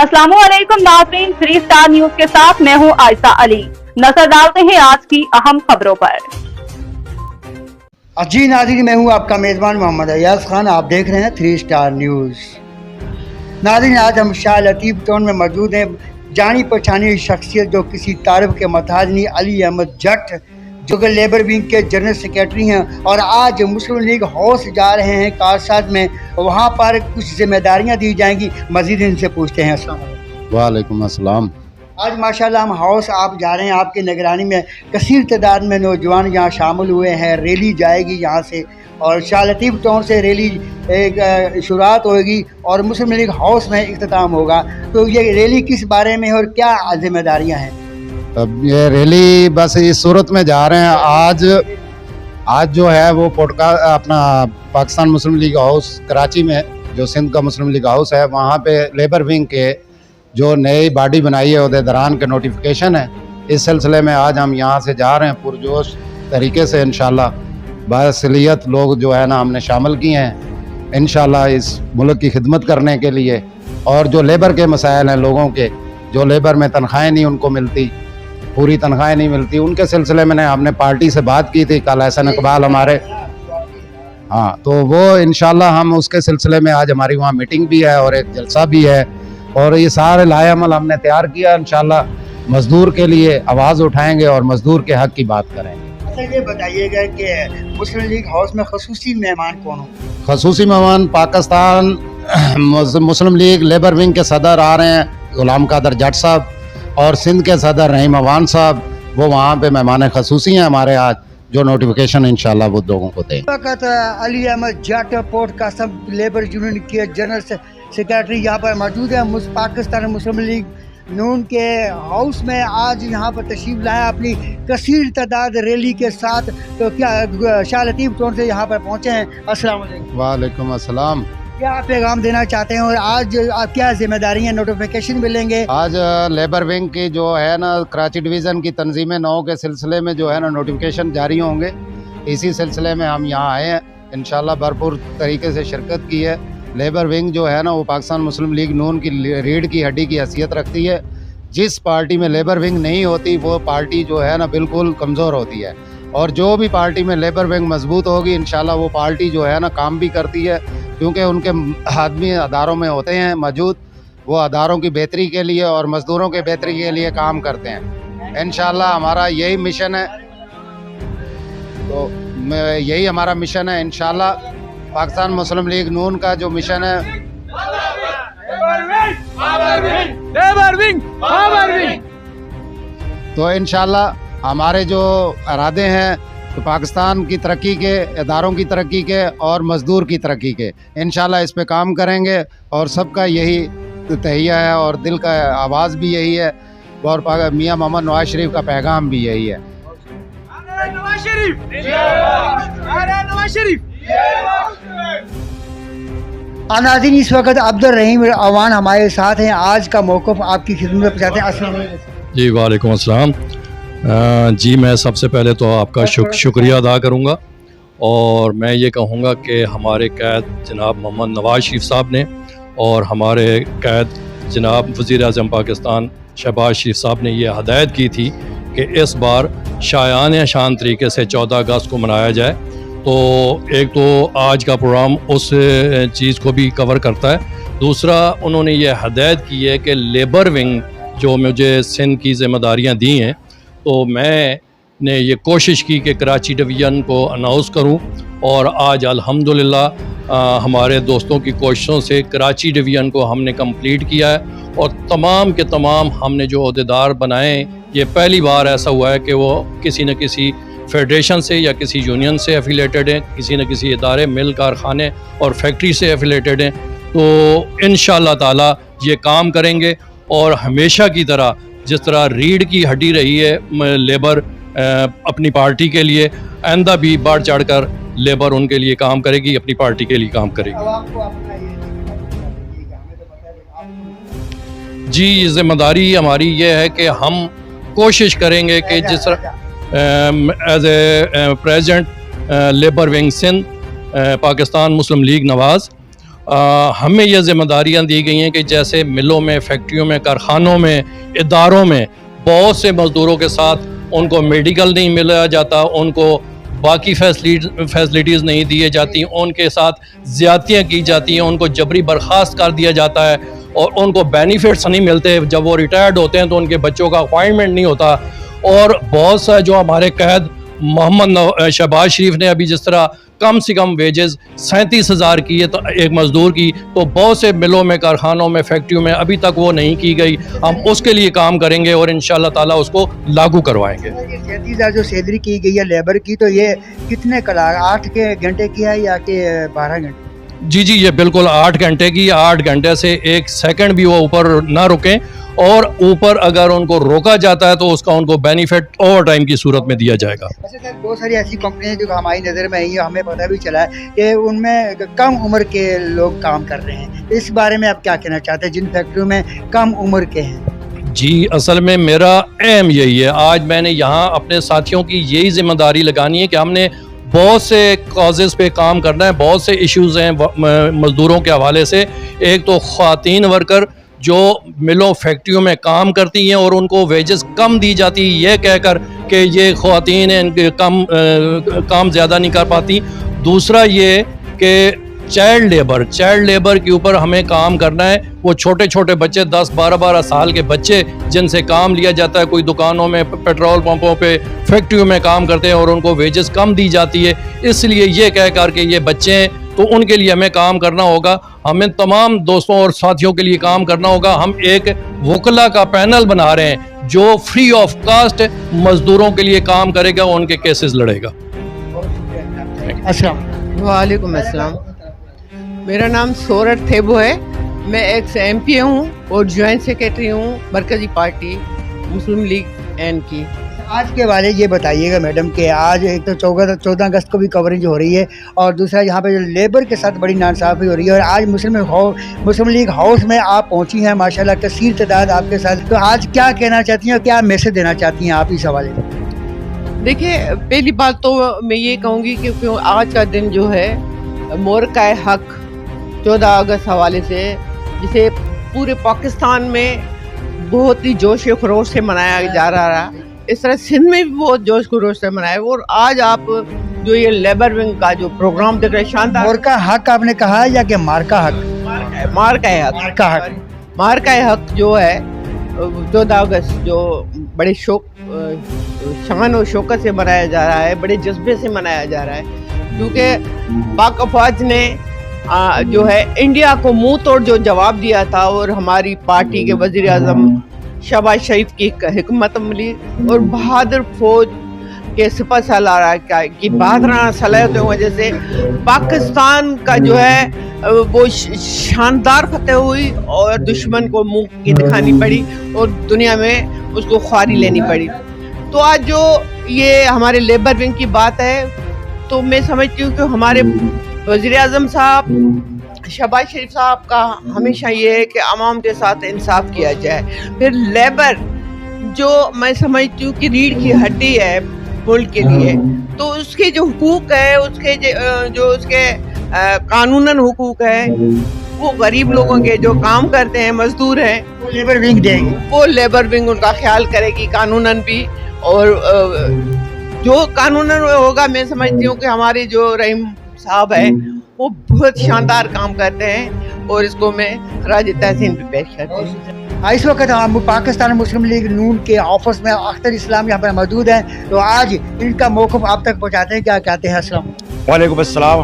अस्सलामुअलैकुम नाज़रीन, 3 star news के साथ मैं हूं आयशा अली। नजर डालते हैं आज की अहम खबरों पर। जी नाज़रीन, मैं हूं आपका मेज़बान मोहम्मद अयाज खान। आप देख रहे हैं 3 स्टार न्यूज़। नाज़रीन, आज हम शाह लतीफ़ टाउन में मौजूद हैं। जानी पहचानी शख्सियत जो किसी तारीफ के मोहताज नहीं, अली अहमद जट, जो कि लेबर विंग के जनरल सेक्रेटरी हैं और आज मुस्लिम लीग हाउस जा रहे हैं कारसाज में। वहाँ पर कुछ जिम्मेदारियाँ दी जाएंगी। मज़ीद इनसे पूछते हैं। अस्सलाम वालेकुम। वालेकुम अस्सलाम। आज माशाल्लाह हम हाउस आप जा रहे हैं, आपकी निगरानी में कसीर तादाद में नौजवान यहाँ शामिल हुए हैं। रैली जाएगी यहाँ से और शाह लतीफ़ टाउन से रैली एक शुरुआत होगी और मुस्लिम लीग हाउस में इख्तिताम होगा। तो ये रैली किस बारे में है और क्या जिम्मेदारियाँ हैं? अब ये रैली बस इस सूरत में जा रहे हैं। आज जो है वो अपना Pakistan Muslim league house Karachi में, जो सिंध का मुस्लिम लीग हाउस है, वहाँ पे लेबर विंग के जो नई बॉडी बनाई है उहदेदारान के नोटिफिकेशन है। इस सिलसिले में आज हम यहाँ से जा रहे हैं पुरजोश तरीके से। इंशाल्लाह बासलियत लोग जो है ना हमने शामिल किए हैं इंशाल्लाह इस मुल्क की खिदमत करने के लिए। और जो लेबर के मसाइल हैं लोगों के, जो लेबर में तनख्वाहें नहीं उनको मिलती, पूरी तनख्वाहें नहीं मिलती, उनके सिलसिले में हमने पार्टी से बात की थी। कल एहसन इकबाल हमारे, हाँ, तो वो इंशाल्लाह हम उसके सिलसिले में आज हमारी वहाँ मीटिंग भी है और एक जलसा भी है और ये सारे लाए अमल हमने तैयार किया। इंशाल्लाह मज़दूर के लिए आवाज़ उठाएंगे और मज़दूर के हक़ की बात करेंगे। अच्छा, ये बताइएगा कि मुस्लिम लीग हाउस में खसूसी मेहमान कौन हो? खसूसी मेहमान Pakistan Muslim league labour wing के सदर आ रहे हैं, गुलाम कादर जट साहब, और सिंध के सदर रहीम अवान साहब। वो वहाँ पे मेहमान खसूसी हैं हमारे आज, जो नोटिफिकेशन इंशाल्लाह वो लोगों को दें। वक्त अली अहमद जट पोर्ट का सब लेबर यूनियन के जनरल सेक्रेटरी यहाँ पर मौजूद है। पाकिस्तान मुस्लिम लीग नून के हाउस में आज यहाँ पर तशरीफ लाया अपनी कसीर तादाद रैली के साथ। तो क्या शाह लतीफ़ टाउन से यहाँ पर पहुँचे हैं। अस्सलाम वालेकुम। वालेकुम अस्सलाम। क्या आप पैगाम देना चाहते हैं और आज आप क्या जिम्मेदारी है, नोटिफिकेशन मिलेंगे? आज लेबर विंग की जो है ना कराची डिवीज़न की तंजीम 9 के सिलसिले में जो है ना नोटिफिकेशन जारी होंगे। इसी सिलसिले में हम यहाँ आए हैं। इंशाल्लाह भरपूर तरीके से शिरकत की है। लेबर विंग जो है ना वो पाकिस्तान मुस्लिम लीग नून की रीढ़ की हड्डी की हैसियत रखती है। जिस पार्टी में लेबर विंग नहीं होती वो पार्टी जो है ना बिल्कुल कमज़ोर होती है, और जो भी पार्टी में लेबर विंग मजबूत होगी इंशाल्लाह वो पार्टी जो है ना काम भी करती है, क्योंकि उनके आदमी अदारों में होते हैं मौजूद। वो अदारों की बेहतरी के लिए और मज़दूरों के बेहतरी के लिए काम करते हैं। इंशाल्लाह हमारा यही मिशन है, तो यही हमारा मिशन है। इंशाल्लाह पाकिस्तान मुस्लिम लीग नून का जो मिशन है, तो इंशाल्लाह हमारे जो इरादे हैं तो पाकिस्तान की तरक्की के, इदारों की तरक्की के और मज़दूर की तरक्की के, इंशाल्लाह इस पे काम करेंगे। और सबका यही तहिया है और दिल का आवाज़ भी यही है और मियाँ मोहम्मद नवाज शरीफ का पैगाम भी यही है। नाज़रीन, इस वक्त अब्दुल रहीम अवान हमारे साथ हैं। आज का मौक़िफ़ आपकी खिदमत में पहुँचाते हैं। अस्सलाम वालेकुम। जी वालेकुम अस्सलाम। जी मैं सबसे पहले तो आपका शुक्रिया अदा करूँगा और मैं ये कहूँगा कि हमारे कैद जनाब मोहम्मद नवाज शरीफ साहब ने और हमारे कैद जनाब वज़ीर-ए-आज़म पाकिस्तान शहबाज शरीफ साहब ने ये हदायत की थी कि इस बार शायान शान तरीके से 14 अगस्त को मनाया जाए। तो एक तो आज का प्रोग्राम उस चीज़ को भी कवर करता है। दूसरा, उन्होंने ये हदायत की है कि लेबर विंग जो मुझे सिंध की ज़िम्मेदारियाँ दी हैं, तो मैंने ये कोशिश की कि कराची डिवीज़न को अनाउंस करूं और आज अल्हम्दुलिल्लाह हमारे दोस्तों की कोशिशों से कराची डिवीज़न को हमने कंप्लीट किया है और तमाम के तमाम हमने जो अहदेदार बनाए, ये पहली बार ऐसा हुआ है कि वो किसी न किसी फेडरेशन से या किसी यूनियन से एफिलेटेड हैं, किसी न किसी इदारे, मिल, कारखाने और फैक्ट्री से एफिलेटेड हैं। तो इंशाअल्लाह ताला ये काम करेंगे और हमेशा की तरह जिस तरह रीढ़ की हड्डी रही है लेबर अपनी पार्टी के लिए, आइंदा भी बढ़ चढ़ कर लेबर उनके लिए काम करेगी, अपनी पार्टी के लिए काम करेगी। जी ज़िम्मेदारी हमारी ये है कि हम कोशिश करेंगे कि जिस तरह as a president labour wing Sindh Pakistan Muslim league Nawaz, ہمیں یہ ذمہ داریاں دی گئی ہیں کہ جیسے ملوں میں، فیکٹریوں میں، کارخانوں میں، اداروں میں بہت سے مزدوروں کے ساتھ ان کو میڈیکل نہیں ملا جاتا، ان کو باقی فیسلٹیز نہیں دیے جاتی، ان کے ساتھ زیادتیاں کی جاتی ہیں، ان کو جبری برخاست کر دیا جاتا ہے اور ان کو بینیفٹس نہیں ملتے. جب وہ ریٹائرڈ ہوتے ہیں تو ان کے بچوں کا اپوائنٹمنٹ نہیں ہوتا. اور بہت سا جو ہمارے قید محمد شہباز شریف نے ابھی جس طرح کم سے کم ویجز 37,000 کی ہے تو ایک مزدور کی، تو بہت سے ملوں میں، کارخانوں میں، فیکٹریوں میں ابھی تک وہ نہیں کی گئی. ہم اس کے لیے کام کریں گے اور انشاءاللہ تعالیٰ اس کو لاگو کروائیں گے. 37,000 جو سیلری کی گئی ہے لیبر کی، تو یہ کتنے کلاک 8 گھنٹے کی ہے یا کہ 12 گھنٹے؟ جی یہ بالکل 8 گھنٹے کی. 8 گھنٹے سے 1 سیکنڈ بھی وہ اوپر نہ رکیں، اور اوپر اگر ان کو روکا جاتا ہے تو اس کا ان کو بینیفٹ اوور ٹائم کی صورت میں دیا جائے گا. اچھا سر، بہت ساری ایسی کمپنیاں جو ہماری نظر میں آئی ہیں، ہمیں پتہ بھی چلا ہے کہ ان میں کم عمر کے لوگ کام کر رہے ہیں. اس بارے میں آپ کیا کہنا چاہتے ہیں جن فیکٹریوں میں کم عمر کے ہیں؟ جی اصل میں میرا ایم یہی ہے، آج میں نے یہاں اپنے ساتھیوں کی یہی ذمہ داری لگانی ہے کہ ہم نے بہت سے کازز پہ کام کرنا ہے. بہت سے ایشوز ہیں مزدوروں کے حوالے سے. ایک تو خواتین ورکر جو ملوں فیکٹریوں میں کام کرتی ہیں اور ان کو ویجز کم دی جاتی یہ کہہ کر کہ یہ خواتین ہیں، ان کے کام زیادہ نہیں کر پاتی. دوسرا یہ کہ چائلڈ لیبر کے اوپر ہمیں کام کرنا ہے. وہ چھوٹے چھوٹے بچے 10-12 سال کے بچے جن سے کام لیا جاتا ہے، کوئی دکانوں میں، پیٹرول پمپوں پہ، فیکٹریوں میں کام کرتے ہیں اور ان کو ویجز کم دی جاتی ہے. اس لیے یہ کہہ کر کہ یہ بچے ہیں تو ان کے لیے ہمیں کام کرنا ہوگا. ہمیں تمام دوستوں اور ساتھیوں کے لیے کام کرنا ہوگا. ہم ایک وکلا کا پینل بنا رہے ہیں جو فری آف کاسٹ مزدوروں کے لیے کام کرے گا، ان کے کیسز لڑے گا. السلام وعلیکم السلام. میرا نام سورت تھیبو ہے. میں ایکس ایم پی ہوں اور جوائنٹ سیکریٹری ہوں مرکزی پارٹی مسلم لیگ این کی. آج کے والے یہ بتائیے گا میڈم کہ آج ایک تو 14 اگست کو بھی کوریج ہو رہی ہے، اور دوسرا یہاں پہ لیبر کے ساتھ بڑی ناانصافی ہو رہی ہے، اور آج مسلم لیگ ہاؤس میں آپ پہنچی ہیں، ماشاءاللہ کثیر تعداد آپ کے ساتھ. تو آج کیا کہنا چاہتی ہیں اور کیا میسج دینا چاہتی ہیں آپ اس حوالے سے؟ دیکھیے، پہلی بات تو میں یہ کہوں گی کہ آج کا دن جو ہے مورکہ حق 14 اگست حوالے سے، جسے پورے پاکستان میں بہت ہی جوش و خروش سے منایا جا رہا ہے، اس طرح سندھ میں بھی بہت جوش خروش سے منایا. اور آج آپ جو یہ لیبر ونگ کا جو پروگرام دیکھ رہے ہیں، شاندار. مورکہ حق آپ نے کہا ہے یا کہ مارکا حق؟ مارکہ حق جو ہے 14 اگست جو بڑے شان و شوکت سے منایا جا رہا ہے، بڑے جذبے سے منایا جا رہا ہے، کیونکہ پاک افواج نے جو ہے انڈیا کو منہ توڑ جو جواب دیا تھا، اور ہماری پارٹی کے وزیر اعظم شہباز شریف کی حکمت عملی اور بہادر فوج کے سپہ سالار کی بہادرانہ صلاحیتوں کی وجہ سے پاکستان کا جو ہے وہ شاندار فتح ہوئی، اور دشمن کو منہ کی دکھانی پڑی اور دنیا میں اس کو خواری لینی پڑی. تو آج جو یہ ہمارے لیبر ونگ کی بات ہے، تو میں سمجھتی ہوں کہ ہمارے وزیر اعظم صاحب شہباز شریف صاحب کا ہمیشہ یہ ہے کہ عوام کے ساتھ انصاف کیا جائے. پھر لیبر جو میں سمجھتی ہوں کہ ریڑھ کی ہڈی ہے ملک کے لیے، تو اس کے جو حقوق ہے، اس کے جو اس کے قانوناً حقوق ہے، وہ غریب لوگوں کے جو کام کرتے ہیں، مزدور ہیں، لیبر ونگ دے گی، وہ لیبر ونگ ان کا خیال کرے گی قانوناً بھی. اور جو قانوناً ہوگا، میں سمجھتی ہوں کہ ہمارے جو رحیم صاحب ہیں وہ بہت شاندار کام کرتے ہیں، اور اس کو میں راج تحسین بھی پیش کرتی ہوں. اس وقت ہم پاکستان مسلم لیگ نون کے آفس میں اختر اسلام یہاں پر موجود ہیں، تو آج ان کا موقف آپ تک پہنچاتے ہیں، کیا کہتے ہیں؟ السلام. وعلیکم السلام.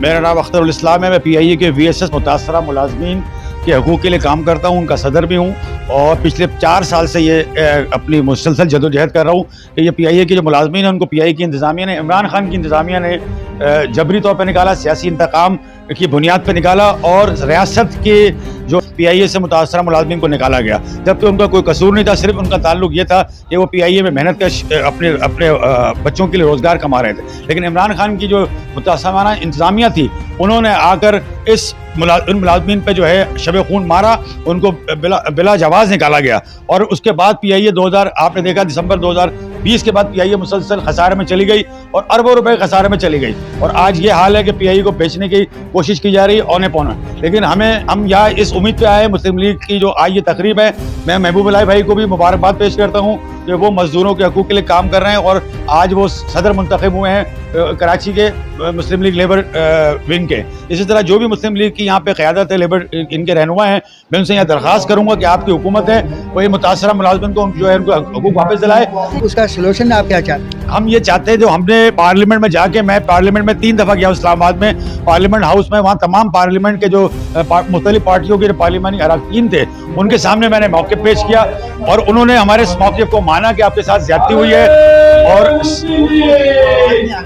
میرا نام اختر الاسلام ہے. میں پی آئی اے کے وی ایس ایس متاثرہ ملازمین کے حقوق کے لیے کام کرتا ہوں، ان کا صدر بھی ہوں، اور پچھلے 4 سال سے یہ اپنی مسلسل جدوجہد کر رہا ہوں کہ یہ پی آئی اے کے جو ملازمین ہیں ان کو پی آئی اے کی انتظامیہ نے، عمران خان کی انتظامیہ نے جبری طور پہ نکالا، سیاسی انتقام کی بنیاد پہ نکالا، اور ریاست کے جو پی آئی اے سے متاثرہ ملازمین کو نکالا گیا، جبکہ ان کا کوئی قصور نہیں تھا. صرف ان کا تعلق یہ تھا کہ وہ پی آئی اے میں محنت کر اپنے بچوں کے لیے روزگار کما رہے تھے. لیکن عمران خان کی جو متعصبانہ انتظامیہ تھی، انہوں نے آ کر ان ملازمین پہ جو ہے شب خون مارا، ان کو بلا جواز نکالا گیا. اور اس کے بعد پی آئی اے آپ نے دیکھا دسمبر 2020 20 के बाद PIA मुसलसल खसारे में चली गई और अरबों रुपए खसारे में चली गई, और आज ये हाल है कि PIA को बेचने की कोशिश की जा रही है औने पौने। लेकिन हम यहाँ इस उम्मीद पे आए, मुस्लिम लीग की जो आज ये तकरीब है, मैं महबूब अलाई भाई को भी मुबारकबाद पेश करता हूँ कि वो मजदूरों के हकूक़ के लिए काम कर रहे हैं, और आज वो सदर मुंतखब हुए हैं कराची के मुस्लिम लीग लेबर विंग के। इसी तरह जो भी मुस्लिम लीग की यहाँ पे क़यादत है, लेबर इनके रहनुमा हैं, मैं उनसे यहाँ दरख्वास्त करूँगा कि आपकी हुकूमत है वो ये मुतासरा मुलाज़िमिन को जो है उनको हकूक़ वापस दिलाए। उसका सलूशन आप क्या चाहते हैं? हम ये चाहते हैं, जो हमने पार्लियामेंट में जाके, मैं पार्लियामेंट में 3 दफ़ा गया इस्लामाबाद में, पार्लियामेंट हाउस में, वहाँ तमाम पार्लियामेंट के जो मुख्तलिफ पार्टियों के पार्लियामानी अरकान थे उनके सामने मैंने मौक़िफ़ पेश किया, और उन्होंने हमारे इस मौक़िफ़ को माना कि आपके साथ ज़्यादती हुई है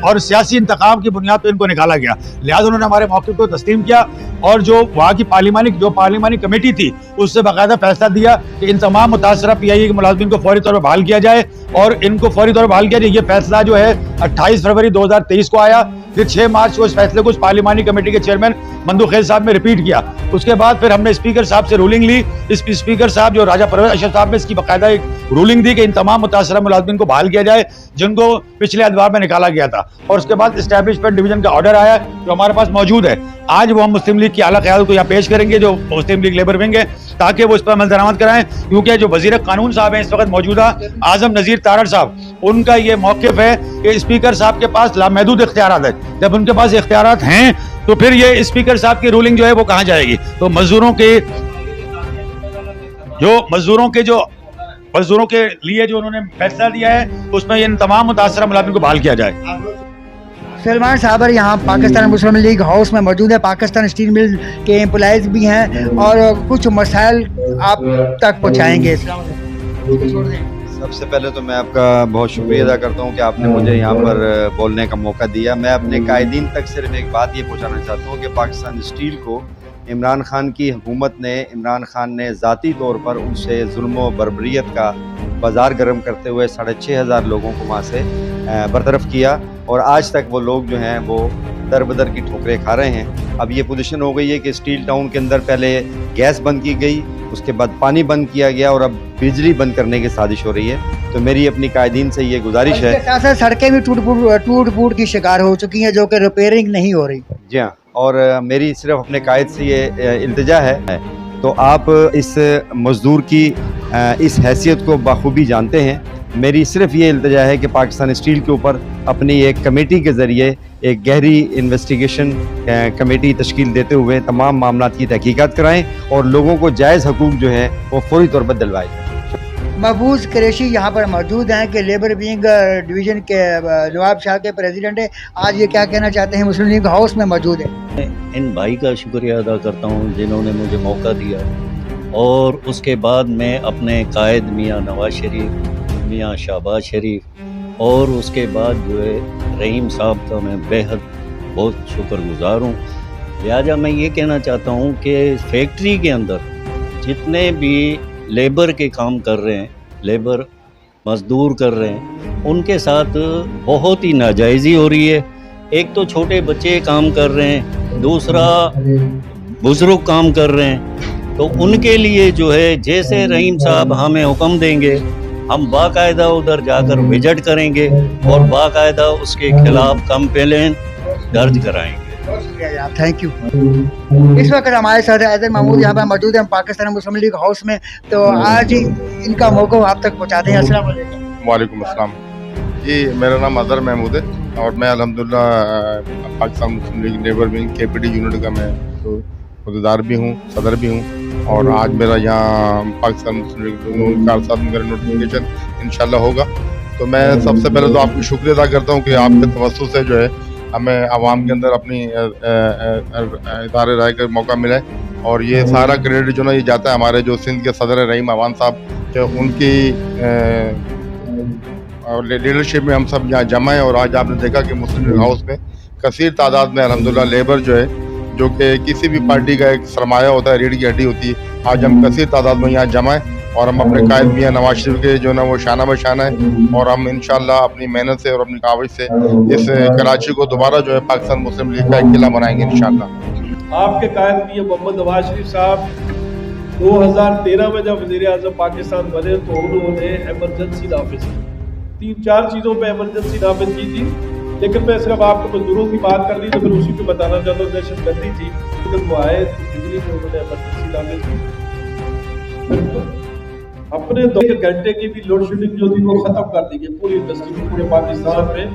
और सियासी इंतकाम की बुनियाद पर इनको निकाला गया। लिहाजा उन्होंने हमारे मौक़िफ़ को तस्लीम किया, और जो वहाँ की पार्लियामानी कमेटी थी उससे बाकायदा फैसला दिया कि इन तमाम मुतासरा PIA के मुलाज़िमीन को फौरी तौर पर बहाल किया जाए, और इनको फौरी तौर पर बहाल किया जाए। ये फैसला जो है 28 फरवरी 2023 को आया, फिर 6 मार्च को इस फैसले को पार्लियामानी कमेटी के चेयरमैन मंदू खेल साहब ने रिपीट किया। उसके बाद फिर हमने स्पीकर साहब से रूलिंग ली। इस स्पीकर साहब जो राजा परवेज अशरफ साहब ने इसकी बाकायदा एक रूलिंग दी कि इन तमाम मुतासरा मुलाज़िमीन को बहाल किया जाए जिनको पिछले अदवार में निकाला गया था, और उसके बाद एस्टैब्लिशमेंट डिवीजन का ऑर्डर आया जो हमारे पास मौजूद है। आज वो हम मुस्लिम लीग की आला क़यादत को यहाँ पेश करेंगे, जो मुस्लिम लीग लेबर विंग है, ताकि वो इस पर अमल दरामद कराएं, क्योंकि जो वज़ीर कानून साहब हैं इस वक्त मौजूदा आज़म नज़ीर तारड़ साहब, उनका ये मौक़िफ़ है कि स्पीकर साहब के पास लामहदूद इख्तियारात है। जब उनके पास इख्तियारात हैं तो फिर ये स्पीकर साहब की रूलिंग जो है वो कहाँ जाएगी? तो मजदूरों के लिए जो उन्होंने फैसला दिया है उसमें इन तमाम मुतासरा मुलाज़िमीन को बहाल किया जाए। सलमान साबर यहाँ पाकिस्तान मुस्लिम लीग हाउस में मौजूद है, पाकिस्तान स्टील मिल के एम्प्लॉइज भी हैं, और कुछ मसाइल आप तक पहुँचाएंगे। सबसे पहले तो मैं आपका बहुत शुक्रिया अदा करता हूँ कि आपने मुझे यहाँ पर बोलने का मौका दिया। मैं अपने कायदीन तक सिर्फ एक बात ये पहुँचाना चाहता हूँ कि पाकिस्तान स्टील को इमरान खान की हुकूमत ने, इमरान खान ने ज़ाती तौर पर उनसे जुल्म व बर्बरियत का बाज़ार गर्म करते हुए 6,500 लोगों को वहाँ से बरतरफ किया, और आज तक वो लोग जो हैं वो दर बदर की ठोकरें खा रहे हैं। अब ये पोजीशन हो गई है कि स्टील टाउन के अंदर पहले गैस बंद की गई, उसके बाद पानी बंद किया गया, और अब बिजली बंद करने की साजिश हो रही है। तो मेरी अपनी कायदीन से ये गुजारिश है। साथ साथ सड़कें भी टूट फूट की शिकार हो चुकी हैं, जो कि रिपेयरिंग नहीं हो रही। जी हाँ, और मेरी सिर्फ अपने कायद से ये इल्तिजा है, तो आप इस मज़दूर की इस हैसियत को बखूबी जानते हैं। मेरी सिर्फ ये इल्तिजा है कि पाकिस्तान स्टील के ऊपर अपनी एक कमेटी के ज़रिए एक गहरी इन्वेस्टिगेशन कमेटी तश्कील देते हुए तमाम मामलात की तहकीकात कराएं, और लोगों को जायज़ हकूक़ जो है वो फौरी तौर पर दिलवाएं। महबूज कुरैशी यहाँ पर मौजूद हैं कि लेबर विंग डिवीज़न के नवाब शाह के प्रेसिडेंट है। आज ये क्या कहना चाहते हैं? मुस्लिम लीग हाउस में मौजूद है। इन भाई का शुक्रिया अदा करता हूँ जिन्होंने मुझे मौका दिया, और उसके बाद मैं अपने कायद मियाँ नवाज शरीफ, मियाँ शहबाज शरीफ, और उसके बाद जो है रहीम साहब का मैं बेहद बहुत शुक्रगुजार हूँ। लिहाजा मैं ये कहना चाहता हूँ कि फैक्ट्री के अंदर जितने भी लेबर के काम कर रहे हैं, लेबर मज़दूर कर रहे हैं, उनके साथ बहुत ही नाजायज़ी हो रही है। एक तो छोटे बच्चे काम कर रहे हैं, दूसरा बुज़ुर्ग काम कर रहे हैं। तो उनके लिए जो है जैसे रहीम साहब हमें हुक्म देंगे, हम बाकायदा उधर जाकर विजिट करेंगे और बाकायदा उसके खिलाफ कंप्लेंट दर्ज कराएंगे। Thank you. इस वक्त हमारे साथ अजहर महमूद यहाँ पर मौजूद है पाकिस्तान मुस्लिम लीग हाउस में, तो आज इनका मौका आप तक पहुँचाते हैं। अस्सलाम वालेकुम। वालेकुम अस्सलाम जी, मेरा नाम अजहर महमूद है और मैं अल्हम्दुलिल्लाह Pakistan Muslim league labour wing KPD unit का मैं अहदेदार भी हूँ, सदर भी हूँ, और आज मेरा यहाँ पाकिस्तान मुस्लिम लीग कार साहब मेरा नोटिफिकेशन इंशाल्लाह होगा। तो मैं सबसे पहले तो आपकी शुक्रिया अदा करता हूँ कि आपके तवज्जो से जो है हमें आवाम के अंदर अपनी इदारे राय का मौका मिला है, और ये सारा क्रेडिट जो ना ये जाता है हमारे जो सिंध के सदर रहीम अवान साहब, जो उनकी लीडरशिप में हम सब यहाँ जमा है। और आज आपने देखा कि मुस्लिम लीग हाउस में कसीर तादाद में अल्हम्दुलिल्लाह लेबर जो है, जो कि किसी भी पार्टी का एक सरमाया होता है, रीढ़ की हड्डी होती है, आज हम कसीर तादाद में यहाँ जमा है, और हम अपने कायद मियाँ नवाज शरीफ के जो ना वो शाना बशाना है, और हम इंशाल्लाह अपनी मेहनत से और अपनी काविश से इस कराची को दोबारा जो है पाकिस्तान मुस्लिम लीग का एक किला बनाएंगे इंशाल्लाह। आपके कायद मियाँ मोहम्मद नवाज शरीफ साहब 2013 में जब वज़ीर आज़म पाकिस्तान बने तो उन्होंने एमरजेंसी नाफिज की, 3-4 चीज़ों पे एमरजेंसी नाफिज की थी, लेकिन मैं सिर्फ आपको मजदूरों की बात कर दी तो फिर उसी पे बताना चाहता हूँ। दहशत गर्दी थी, लेकिन वो आए तो बिजली में उन्होंने एमरजेंसी नाफिज की। अपने 2 घंटे की भी लोड शेडिंग जो थी वो खत्म कर दी गई पूरी इंडस्ट्री में, पूरे पाकिस्तान में,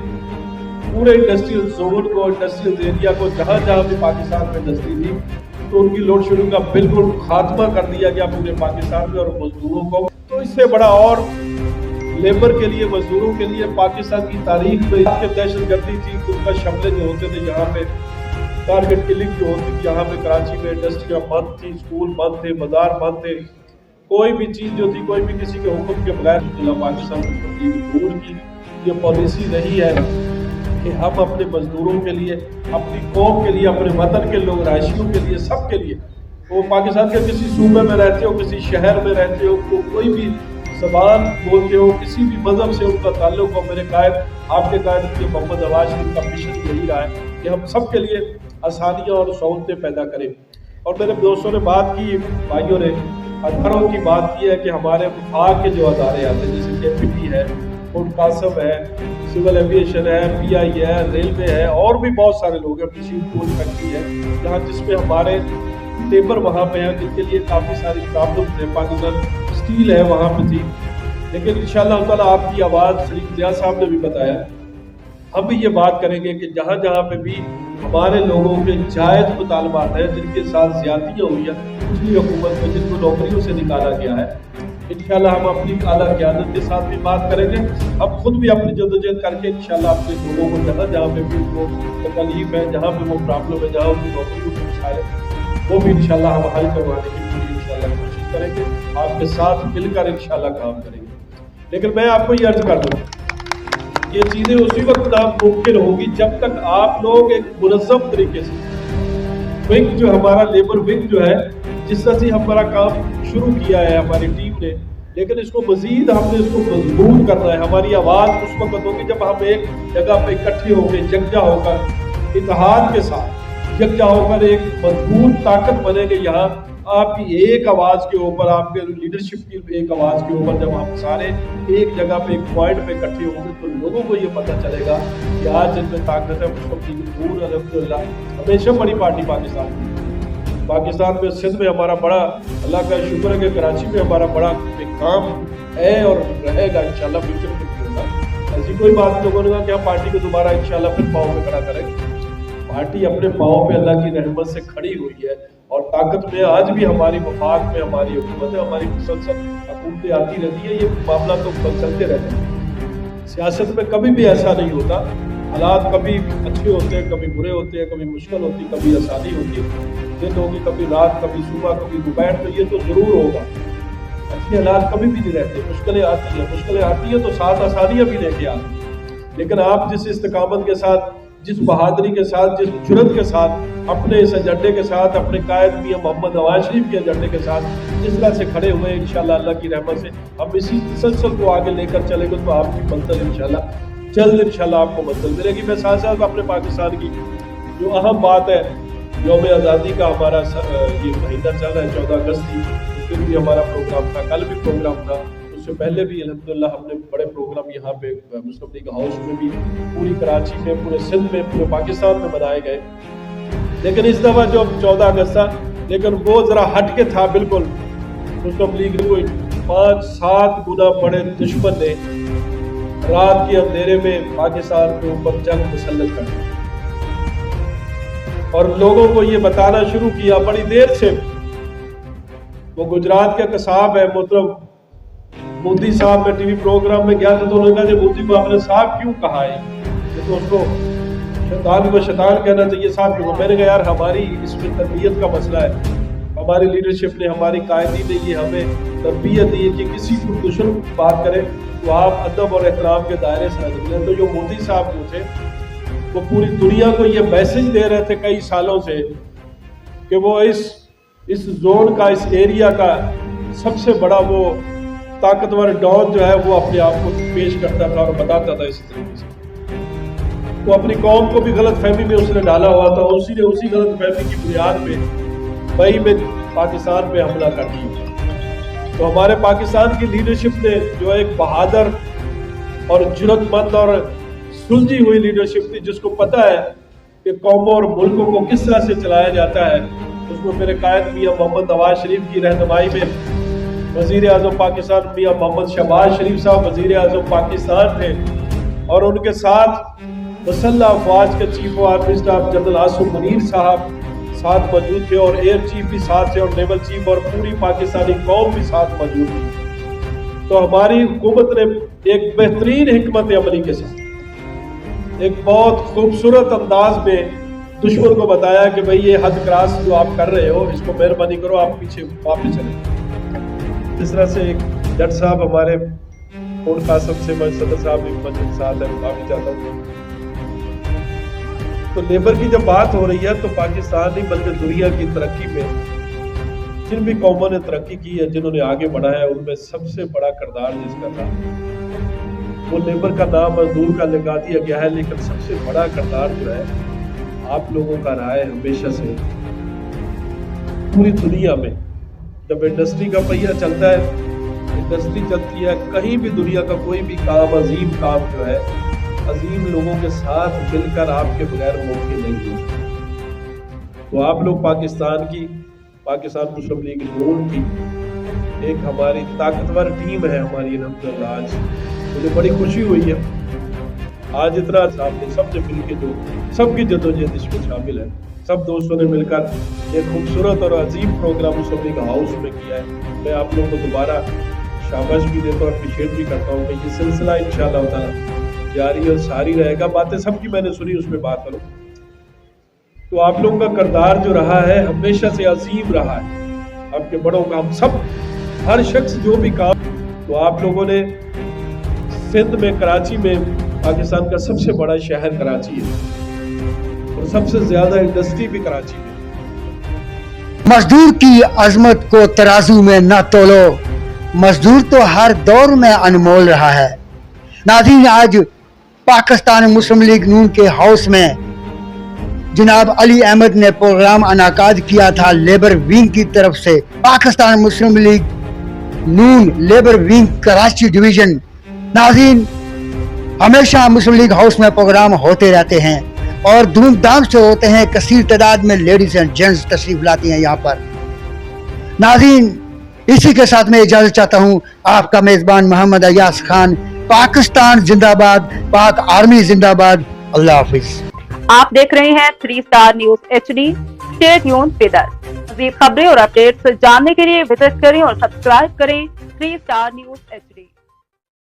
पूरे इंडस्ट्रियल जोन को, इंडस्ट्रियल एरिया को, जहाँ जहाँ भी पाकिस्तान में इंडस्ट्री थी तो उनकी लोड शेडिंग का बिल्कुल खात्मा कर दिया गया पूरे पाकिस्तान में। और मजदूरों को तो इससे बड़ा और लेबर के लिए, मजदूरों के लिए पाकिस्तान की तारीख में दहशत गर्दी थी, उनका शमले जो होते थे, यहाँ पे टारगेट किलिंग जो होती थी, यहाँ पे कराची में इंडस्ट्रियाँ बंद थी, स्कूल बंद थे, बाजार बंद थे, कोई भी चीज़ जो थी, कोई भी किसी के हुक्म के बगैर पाकिस्तान की ये पॉलिसी रही है कि हम अपने मजदूरों के लिए, अपनी कौम के लिए, अपने वतन के लोग, रहायशियों के लिए, सब के लिए, वो पाकिस्तान के किसी सूबे में रहते हो, किसी शहर में रहते हो, कोई भी ज़बान बोलते हो, किसी भी मज़हब से उनका ताल्लुक हो, मेरे कायद, आपके कायद मोहम्मद नवाज शरीफ का मिशन यही रहा है कि हम सब के लिए आसानियाँ और सहूलतें पैदा करें। और मेरे दोस्तों ने बात की, भाइयों ने अदारों की बात की है कि हमारे विभाग के जो अदारे आते हैं, जैसे KPT है, फूड कासम है, सिविल एविएशन है, PI है, रेलवे है, और भी बहुत सारे लोग हैं, मशीन टूल फैक्ट्री है, जहाँ जिसमें हमारे लेबर वहाँ पे हैं, जिनके लिए काफ़ी सारी प्रॉब्लम है। पाकिस्तान स्टील है वहाँ पे थी, लेकिन इंशाअल्लाह ताला आपकी आवाज़ शरीफ जिया साहब ने भी बताया, हम भी ये बात करेंगे कि जहाँ जहाँ पे भी हमारे लोगों के जायज़ मुतालबात हैं, जिनके साथ ज़्यादतियाँ हुई हैं पिछली हुकूमत में, जिनको नौकरियों से निकाला गया है, इंशाअल्लाह हम अपनी आला क़यादत के साथ भी बात करेंगे। हम खुद भी अपनी जद्दोजहद करके इंशाअल्लाह अपने लोगों को जहाँ जहाँ पे भी उनको तकलीफ है, जहाँ पे वो प्रॉब्लम है, जहाँ उनकी नौकरियों को मसाइल है, वो भी इंशाअल्लाह हम हल करवाने की पूरी इंशाअल्लाह कोशिश करेंगे, आपके साथ मिलकर इंशाअल्लाह काम करेंगे। लेकिन मैं आपको ये अर्ज कर दूँ, ये चीज़ें उसी वक्त नामुमकिन होगी जब तक आप लोग एक मुनज़्ज़म तरीके से विंग जो हमारा लेबर विंग जो है, जिस तरह से हमारा काम शुरू किया है हमारी टीम ने, लेकिन इसको मजीद हमने इसको मजबूत करना है। हमारी आवाज़ उस वक्त होगी जब हम एक जगह पे इकट्ठे होकर, यकजा होकर, इत्तेहाद के साथ यकजा होकर एक मजबूत ताकत बनेंगे। यहाँ आपकी एक आवाज़ के ऊपर, आपके लीडरशिप की एक आवाज़ के ऊपर जब हम सारे एक जगह पे, एक पॉइंट पे इकट्ठे होंगे तो लोगों को ये पता चलेगा कि आज जिनमें ताकत है उसको अल्हम्दुलिल्लाह हमेशा बड़ी पार्टी पाकिस्तान में, सिंध में हमारा बड़ा, अल्लाह का शुक्र है कि कराची में हमारा बड़ा एक काम है और रहेगा इंशाल्लाह, फ्यूचर में भी होगा। ऐसी कोई बात लोगों ने कहा कि हम पार्टी को दोबारा इंशाल्लाह फिर पाँव पे खड़ा करेंगे। पार्टी अपने पाँव पे अल्लाह की रहमत से खड़ी हुई है और ताकत में आज भी हमारी वफाक में हमारी हुकूमत है, हमारी मुसलसल हुकूमतें आती रहती है, ये मामला तो चलते रहते हैं। सियासत में कभी भी ऐसा नहीं होता, हालात कभी अच्छे होते हैं, कभी बुरे होते हैं, कभी मुश्किल होती है, कभी आसानी होती है, दिन होगी, कभी रात, कभी सुबह, कभी दोपहर, तो ये तो ज़रूर होगा। अच्छे हालात कभी भी नहीं रहते, मुश्किलें आती हैं तो साथ आसानियाँ भी लेके आती हैं। लेकिन आप जिस इस्तकामत के साथ, जिस बहादुरी के साथ, जिस जुर्रत के साथ, अपने इस एजेंडे के साथ, अपने कायद मियां मोहम्मद नवाज शरीफ के एजेंडे के साथ जिस तरह से खड़े हुए हैं, इंशाल्लाह अल्लाह की रहमत से हम इसी तसलसल को आगे लेकर चलेंगे तो आपकी मंजिल इंशाल्लाह जल्द इंशाल्लाह आपको मंजिल मिलेगी। मैं साथ साथ अपने पाकिस्तान की जो अहम बात है, यौम आज़ादी का हमारा ये महीना चल रहा है, 14 अगस्त थी, उस दिन भी हमारा प्रोग्राम था, कल भी प्रोग्राम था, उससे पहले भी अल्हम्दुलिल्लाह हमने बड़े प्रोग्राम यहाँ पे मुस्लिम लीग हाउस में भी, पूरी कराची में, पूरे सिंध में, पूरे पाकिस्तान में बनाए गए। लेकिन इस दफ़ा जो 14 अगस्त था, लेकिन वो ज़रा हट के था बिल्कुल। मुस्लिम लीग को 5-7 गुना बड़े दुश्मन ने रात के अंधेरे में पाकिस्तान के ऊपर जंग मुसल्लत कर दी और लोगों को ये बताना शुरू किया बड़ी देर से। वो गुजरात के कसाब है, मतलब मोदी साहब, में टीवी प्रोग्राम में गया था तो उन्होंने कहा मोदी को आपने साहब क्यों कहा है, तो उसको शैतान को शैतान कहना चाहिए, साहब क्यों। मैंने कहा यार हमारी इसमें तरबियत का मसला है, हमारी लीडरशिप ने, हमारी कायदी ने ये हमें तरबियत दी कि किसी को दुश्मन बात करें तो आप अदब और एहतराम के दायरे से निकलें। तो जो मोदी साहब जो थे वो पूरी दुनिया को ये मैसेज दे रहे थे कई सालों से कि वो इस जोन का, इस एरिया का सबसे बड़ा वो ताकतवर डॉन जो है वो अपने आप को पेश करता था और बताता था इस तरीके से। वो अपनी कौम को भी गलत फहमी में उसने डाला हुआ था, उसी ने उसी गलत फहमी की बुनियाद पे मई में पाकिस्तान पे हमला कर दिया। तो हमारे पाकिस्तान की लीडरशिप ने जो एक बहादुर और जुर्रतमंद और सुलझी हुई लीडरशिप थी, जिसको पता है कि कौमों और मुल्कों को किस तरह से चलाया जाता है। उसमें मेरे कायद मियां मोहम्मद नवाज शरीफ की रहनुमाई में वज़ीर आज़म पाकिस्तान मियां मोहम्मद शहबाज शरीफ साहब वज़ीर आज़म पाकिस्तान थे, और उनके साथ मुसल्लह अफवाज के chief of army staff general Asim Munir साहब साथ मौजूद थे, और एयर चीफ भी साथ थे, और नेवल चीफ और पूरी पाकिस्तानी कौम भी साथ मौजूद थी। तो हमारी हुकूमत ने एक बेहतरीन हिकमत अमली के साथ एक बहुत खूबसूरत अंदाज में दुश्मन को बताया कि भाई ये हद क्रॉस जो आप कर रहे हो, इसको मेहरबानी करो, आप पीछे वापस चले। इस तरह से एक जज साहब हमारे कोट कासम से मैं सदर साहब भी मौजूद साथ है, माफी चाहता हूँ। तो लेबर की जब बात हो रही है तो पाकिस्तान नहीं बल्कि दुनिया की तरक्की में जिन भी कौमों ने तरक्की की है, जिन्होंने आगे बढ़ा है, उनमें सबसे बड़ा किरदार जिसका था वो लेबर का नाम मजदूर का लगा दिया गया है, लेकिन सबसे बड़ा किरदार जो है आप लोगों का रहा है हमेशा से। पूरी दुनिया में जब इंडस्ट्री का पहिया चलता है, इंडस्ट्री चलती है, कहीं भी दुनिया का कोई भी काम, अजीम काम जो है, अजीम लोगों के साथ मिलकर आपके बगैर मुमकिन नहीं है। तो आप लोग पाकिस्तान मुस्लिम लीग नून की एक हमारी ताकतवर टीम है हमारी, अल्हम्दुलिल्लाह। आज मुझे बड़ी खुशी हुई है, आज इतना सामने सबसे मिलकर जो सबकी जदोजहद इसमें शामिल है, सब दोस्तों ने मिलकर एक खूबसूरत और अजीम प्रोग्राम मुस्लिम लीग हाउस में किया है। मैं आप लोगों को दोबारा शाबाश भी देता हूँ, अप्रिशिएट भी करता हूँ कि ये सिलसिला इंशाअल्लाह ताला जारी और सारी रहेगा। बातें सबकी मैंने सुनी, उसमें बात करूँ तो आप लोगों का किरदार जो रहा है हमेशा से अजीम रहा है। आपके बड़ों का हम सब हर शख्स जो भी काम, तो आप लोगों ने सिंध में कराची में पाकिस्तान का सबसे बड़ा शहर कराची है और सबसे ज्यादा इंडस्ट्री भी कराची में। मजदूर की अजमत को तराजू में न तोलो, मजदूर तो हर दौर में अनमोल रहा है। नाज़रीन, आज पाकिस्तान मुस्लिम लीग नून के हाउस में जनाब अली अहमद ने प्रोग्राम अनाकाद किया था लेबर विंग की तरफ से। पाकिस्तान मुस्लिम लीग नून लेबर विंग कराची डिवीजन। नाज़रीन, हमेशा मुस्लिम लीग हाउस में प्रोग्राम होते रहते हैं और धूमधाम से होते हैं, कसीर तादाद में लेडीज एंड जेंट्स तशरीफ लाती हैं यहाँ पर। नाज़रीन, इसी के साथ मैं इजाजत चाहता हूँ। आपका मेजबान मोहम्मद अयास खान। पाकिस्तान जिंदाबाद, पाक आर्मी जिंदाबाद। अल्लाह हाफिज। आप देख रहे हैं 3 star news HD। Stay tuned with us. मज़ीद खबरें और अपडेट्स जानने के लिए विजिट करें और सब्सक्राइब करें 3 स्टार न्यूज HD।